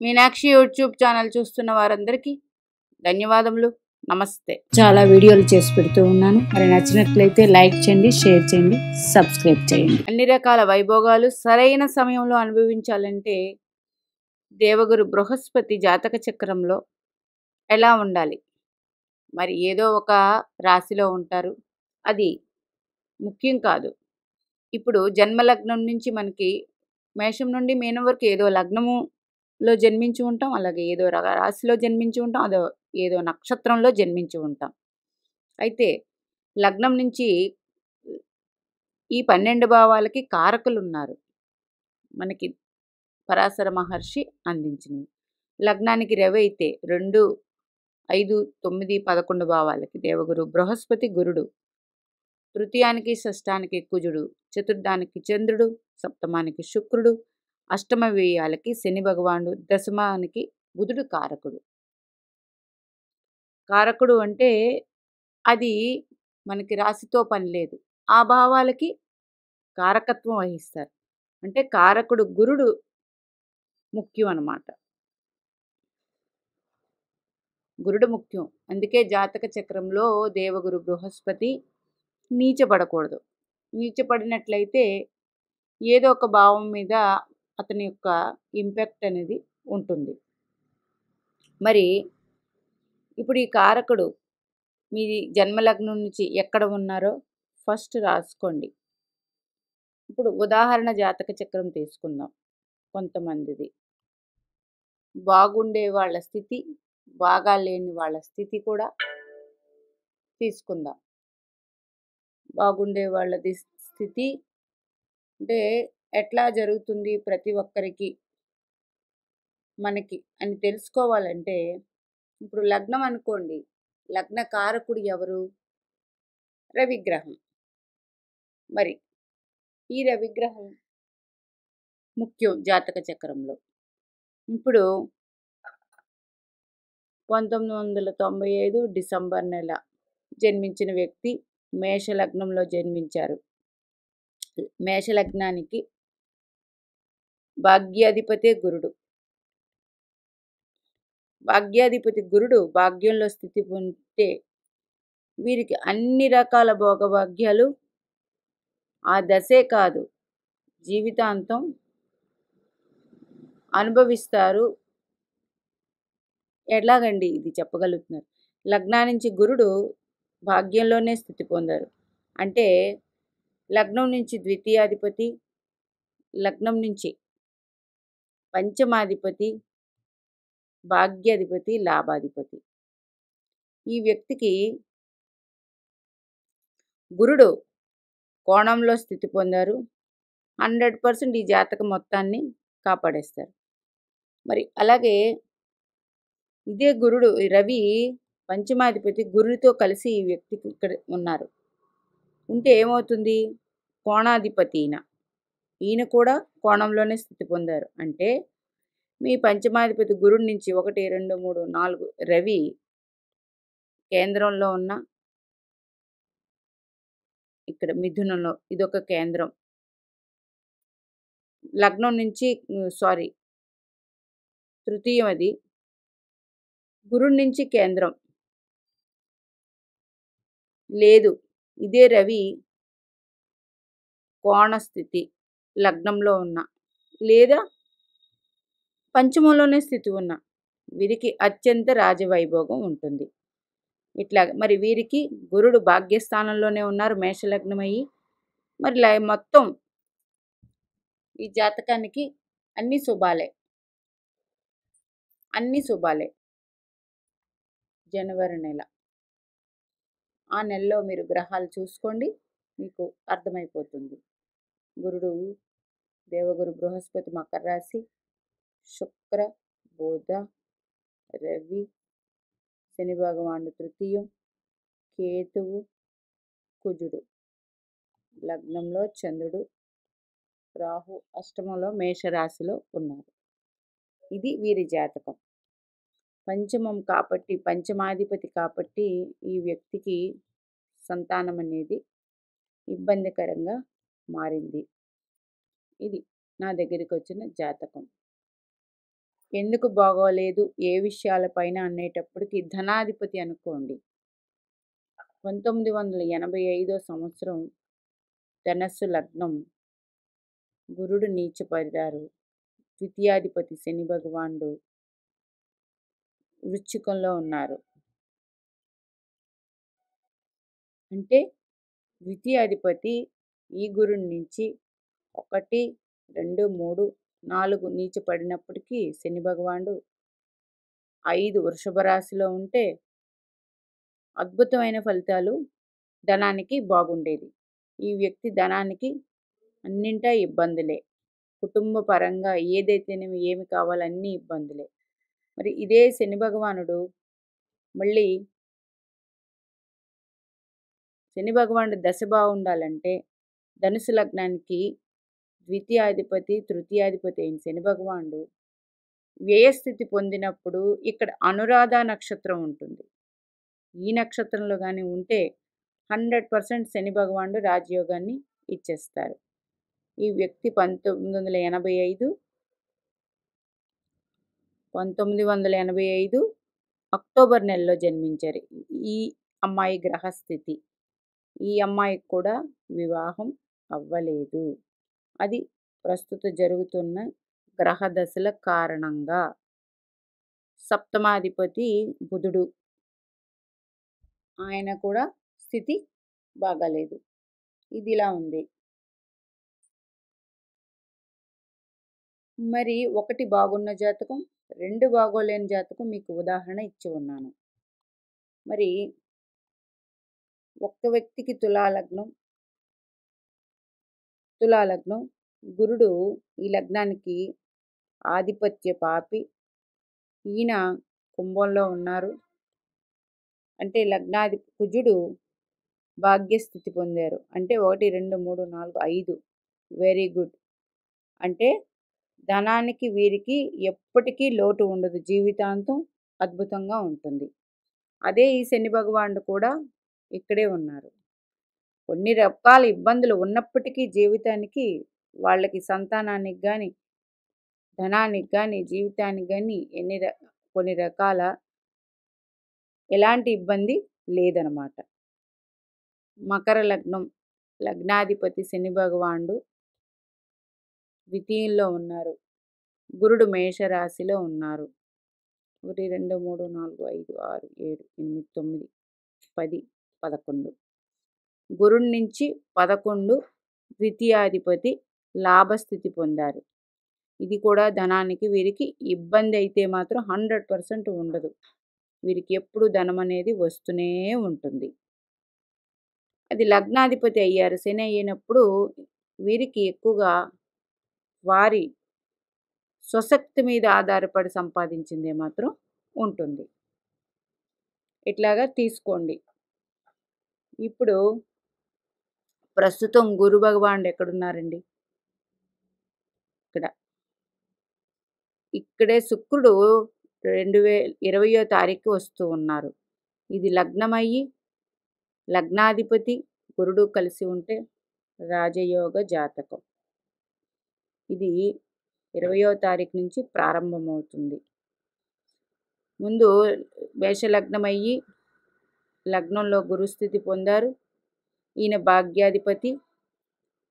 Meenakshi YouTube channel చూస్తున్న వారందరికీ ధన్యవాదములు. నమస్తే. చాలా వీడియోలు చేసి పెడుతూ ఉన్నాను. మరి నచ్చినట్లయితే లైక్ చేయండి, షేర్ చేయండి, సబ్స్క్రైబ్ చేయండి. అన్ని రకాల వైభోగాలు సరైన సమయంలో అనుభవించాలంటే దేవగురు బృహస్పతి జాతక చక్రంలో ఎలా ఉండాలి? మరి ఏదో ఒక రాశిలో ఉంటారు, అది ముఖ్యం కాదు. ఇప్పుడు జన్మలగ్నం నుంచి మనకి మేషం నుండి మీనం వరకు ఏదో లగ్నములో జన్మించి ఉంటాం, అలాగే ఏదో రాశిలో జన్మించి ఉంటాం, ఏదో నక్షత్రంలో జన్మించి ఉంటాం. అయితే లగ్నం నుంచి ఈ 12 భావాలకి కారకులు ఉన్నారు, మనకి పరాశర మహర్షి అందించినవి. లగ్నానికి రవి అయితే 2, 5, 9, 11 భావాలకి దేవగురు బృహస్పతి గురుడు, తృతీయానికి షష్ఠానికి కుజుడు, చతుర్థానికి చంద్రుడు, సప్తమానికి శుక్రుడు, అష్టమ వ్యయాలకి శని భగవానుడు, దశమానికి బుధుడు కారకుడు. కారకుడు అంటే అది మనకి రాశితో పని లేదు, ఆ భావాలకి కారకత్వం వహిస్తారు. అంటే కారకుడు గురుడు ముఖ్యం అన్నమాట. గురుడు ముఖ్యం. అందుకే జాతక చక్రంలో దేవగురు బృహస్పతి నీచపడకూడదు. నీచపడినట్లయితే ఏదో ఒక భావం మీద అతని యొక్క ఇంపాక్ట్ అనేది ఉంటుంది. మరి ఇప్పుడు ఈ కారకుడు మీ జన్మలగ్నం నుంచి ఎక్కడ ఉన్నారో ఫస్ట్ రాసుకోండి. ఇప్పుడు ఉదాహరణ జాతక చక్రం తీసుకుందాం. కొంతమందిది బాగుండే వాళ్ళ స్థితి, బాగా లేని వాళ్ళ స్థితి కూడా తీసుకుందాం. బాగుండే వాళ్ళది స్థితి అంటే ఎట్లా జరుగుతుంది ప్రతి ఒక్కరికి మనకి అని తెలుసుకోవాలంటే, ఇప్పుడు లగ్నం అనుకోండి, లగ్న కారకుడు ఎవరు? రవిగ్రహం. మరి ఈ రవిగ్రహం ముఖ్యం జాతక చక్రంలో. ఇప్పుడు 1995 డిసెంబర్ నెల జన్మించిన వ్యక్తి మేషలగ్నంలో జన్మించారు. మేషలగ్నానికి భాగ్యాధిపతే గురుడు. భాగ్యాధిపతి గురుడు భాగ్యంలో స్థితి పొందితే వీరికి అన్ని రకాల భోగభాగ్యాలు ఆ దశే కాదు జీవితాంతం అనుభవిస్తారు. ఎలాగండి ఇది చెప్పగలుగుతున్నారు? లగ్నం నుంచి గురుడు భాగ్యంలోనే స్థితి పొందారు అంటే లగ్నం నుంచి ద్వితీయాధిపతి, లగ్నం నుంచి పంచమాధిపతి, భాగ్యాధిపతి, లాభాధిపతి. ఈ వ్యక్తికి గురుడు కోణంలో స్థితి పొందారు. 100% ఈ జాతకం మొత్తాన్ని కాపాడేస్తారు. మరి అలాగే ఇదే గురుడు రవి పంచమాధిపతి గురుడితో కలిసి ఈ వ్యక్తికి ఇక్కడ ఉన్నారు. ఉంటే ఏమవుతుంది? కోణాధిపతి ఈయన కూడా కోణంలోనే స్థితి పొందారు. అంటే మీ పంచమాధిపతి గురుడి నుంచి 1, 2, 3, 4 రవి కేంద్రంలో ఉన్న ఇక్కడ మిథునంలో ఇదొక కేంద్రం. లగ్నం నుంచి తృతీయం అది గురుడి నుంచి కేంద్రం లేదు. ఇదే రవి కోణస్థితి లగ్నంలో ఉన్న లేదా పంచమంలోనే స్థితి ఉన్న వీరికి అత్యంత రాజవైభోగం ఉంటుంది. ఇట్లా మరి వీరికి గురుడు భాగ్యస్థానంలోనే ఉన్నారు మేషలగ్నం అయ్యి. మరి మొత్తం ఈ జాతకానికి అన్ని శుభాలే. జనవరి నెల, ఆ నెలలో మీరు గ్రహాలు చూసుకోండి, మీకు అర్థమైపోతుంది. గురుడు దేవగురు బృహస్పతి మకర రాశి, శుక్ర, బుధ, రవి, శని భగవానుడు తృతీయం, కేతువు, కుజుడు, లగ్నంలో చంద్రుడు, రాహు అష్టమంలో మేషరాశిలో ఉన్నారు. ఇది వీరి జాతకం. పంచమం కాబట్టి, పంచమాధిపతి కాబట్టి ఈ వ్యక్తికి సంతానం అనేది ఇబ్బందికరంగా మారింది. ఇది నా దగ్గరికి వచ్చిన జాతకం. ఎందుకు బాగోలేదు ఏ విషయాలపైన అనేటప్పటికి ధనాధిపతి అనుకోండి. 1985 సంవత్సరం ధనస్సు లగ్నం, గురుడు నీచపడ్డారు. ద్వితీయాధిపతి శని భగవానుడు వృశ్చికంలో ఉన్నారు. అంటే ద్వితీయాధిపతి ఈ గురుడి నుంచి 1, 2, 3, 4 నీచపడినప్పటికీ శని భగవానుడు 5 వృషభ రాశిలో ఉంటే అద్భుతమైన ఫలితాలు, ధనానికి బాగుండేది. ఈ వ్యక్తి ధనానికి అన్నింటా ఇబ్బందులే. కుటుంబ పరంగా ఏదైతేనేమి ఏమి కావాలో అన్నీ ఇబ్బందులే. మరి ఇదే శని భగవానుడు మళ్ళీ శని భగవానుడు దశ బాగుండాలంటే ధనుసు లగ్నానికి ద్వితీయాధిపతి, తృతీయాధిపతి అయిన శని భగవానుడు వ్యయస్థితి పొందినప్పుడు ఇక్కడ అనురాధ నక్షత్రం ఉంటుంది. ఈ నక్షత్రంలో కానీ ఉంటే 100% శని భగవానుడు రాజయోగాన్ని ఇచ్చేస్తారు. ఈ వ్యక్తి 1985 అక్టోబర్ నెలలో జన్మించారు. ఈ అమ్మాయి గ్రహస్థితి. ఈ అమ్మాయికి కూడా వివాహం అవ్వలేదు. అది ప్రస్తుత జరుగుతున్న గ్రహ దశల కారణంగా. సప్తమాధిపతి బుధుడు, ఆయన కూడా స్థితి బాగాలేదు. ఇదిలా ఉంది. మరి 1 బాగున్న జాతకం, 2 బాగోలేని జాతకం మీకు ఉదాహరణ ఇచ్చి ఉన్నాను. మరి ఒక్క వ్యక్తికి తులాలగ్నం, గురుడు ఈ లగ్నానికి ఆధిపత్య పాపి, ఈయన కుంభంలో ఉన్నారు. అంటే లగ్నాది కుజుడు భాగ్యస్థితి పొందారు. అంటే 1, 2, 3, 4, 5 వెరీ గుడ్. అంటే ధనానికి వీరికి ఎప్పటికీ లోటు ఉండదు, జీవితాంతం అద్భుతంగా ఉంటుంది. అదే ఈ శని భగవానుడు కూడా ఇక్కడే ఉన్నారు. కొన్ని రకాల ఇబ్బందులు ఉన్నప్పటికీ జీవితానికి, వాళ్ళకి సంతానానికి కానీ, ధనానికి కానీ, జీవితానికి కానీ కొన్ని రకాల ఎలాంటి ఇబ్బంది లేదనమాట. మకర లగ్నం, లగ్నాధిపతి శని భగవానుడు ద్వితీయంలో ఉన్నారు. గురుడు మేషరాశిలో ఉన్నారు. 1, 2, 3, 4, 5, 6, 7, 8, 9, 10, 11. గురుడి నుంచి 11 ద్వితీయాధిపతి లాభస్థితి పొందారు. ఇది కూడా ధనానికి వీరికి ఇబ్బంది అయితే మాత్రం 100% ఉండదు. వీరికి ఎప్పుడు ధనం అనేది వస్తూనే ఉంటుంది. అది లగ్నాధిపతి అయ్యారు. శని అయినప్పుడు వీరికి ఎక్కువగా వారి స్వశక్తి మీద ఆధారపడి సంపాదించిందే మాత్రం ఉంటుంది. ఇట్లాగా తీసుకోండి. ఇప్పుడు ప్రస్తుతం గురు భగవానుడు ఎక్కడున్నారండి? ఇక్కడే శుక్రుడు 2020వ తారీఖు వస్తూ ఉన్నారు. ఇది లగ్నమయ్యి లగ్నాధిపతి గురుడు కలిసి ఉంటే రాజయోగ జాతకం. ఇది 20వ తారీఖు నుంచి ప్రారంభమవుతుంది. ముందు మేషలగ్నమయ్యి లగ్నంలో గురుస్థితి పొందారు. ఈయన భాగ్యాధిపతి.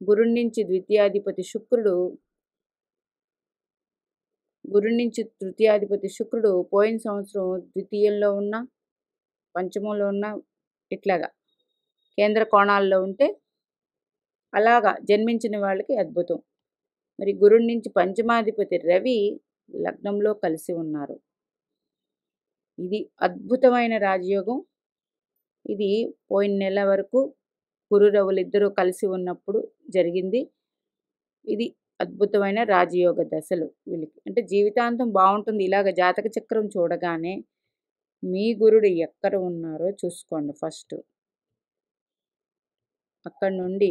గురుడి నుంచి ద్వితీయాధిపతి శుక్రుడు, గురుడి నుంచి తృతీయాధిపతి శుక్రుడు పోయిన సంవత్సరం ద్వితీయంలో ఉన్న, పంచమంలో ఉన్న, ఇట్లాగా కేంద్ర కోణాల్లో ఉంటే అలాగా జన్మించిన వాళ్ళకి అద్భుతం. మరి గురుడి నుంచి పంచమాధిపతి రవి లగ్నంలో కలిసి ఉన్నారు. ఇది అద్భుతమైన రాజయోగం. ఇది పోయిన నెల వరకు గురు రవులు ఇద్దరూ కలిసి ఉన్నప్పుడు జరిగింది. ఇది అద్భుతమైన రాజయోగ దశలు వీళ్ళకి. అంటే జీవితాంతం బాగుంటుంది. ఇలాగ జాతక చక్రం చూడగానే మీ గురుడు ఎక్కడ ఉన్నారో చూసుకోండి ఫస్ట్. అక్కడి నుండి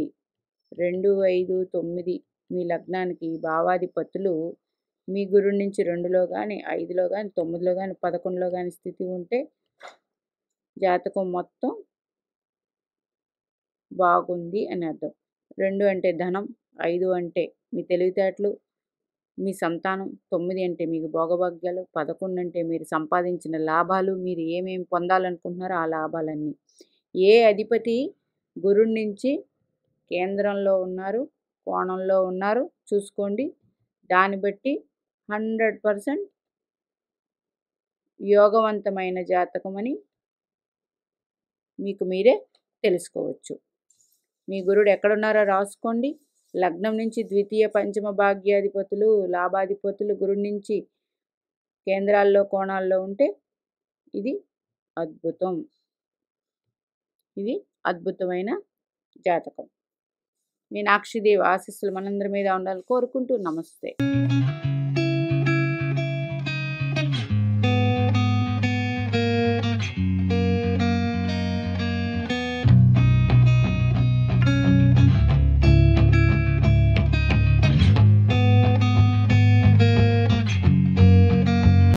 2, 5, 9 మీ లగ్నానికి భావాధిపతులు మీ గురుడి నుంచి 2లో కానీ, 5లో కానీ, 9లో కానీ, 11లో కానీ స్థితి ఉంటే జాతకం మొత్తం బాగుంది అని అర్థం. 2 అంటే ధనం, 5 అంటే మీ తెలివితేటలు, మీ సంతానం, 9 అంటే మీకు భోగభాగ్యాలు, 11 అంటే మీరు సంపాదించిన లాభాలు, మీరు ఏమేమి పొందాలనుకుంటున్నారో ఆ లాభాలన్నీ. ఏ అధిపతి గురుడి నుంచి కేంద్రంలో ఉన్నారు, కోణంలో ఉన్నారు చూసుకోండి. దాన్ని బట్టి 100% యోగవంతమైన జాతకమని మీకు మీరే తెలుసుకోవచ్చు. మీ గురుడు ఎక్కడున్నారో రాసుకోండి. లగ్నం నుంచి ద్వితీయ పంచమ భాగ్యాధిపతులు, లాభాధిపతులు గురుడి నుంచి కేంద్రాల్లో కోణాల్లో ఉంటే ఇది అద్భుతం. ఇది అద్భుతమైన జాతకం. మీనాక్షిదేవి ఆశీస్సులు మనందరి మీద ఉండాలని కోరుకుంటూ నమస్తే.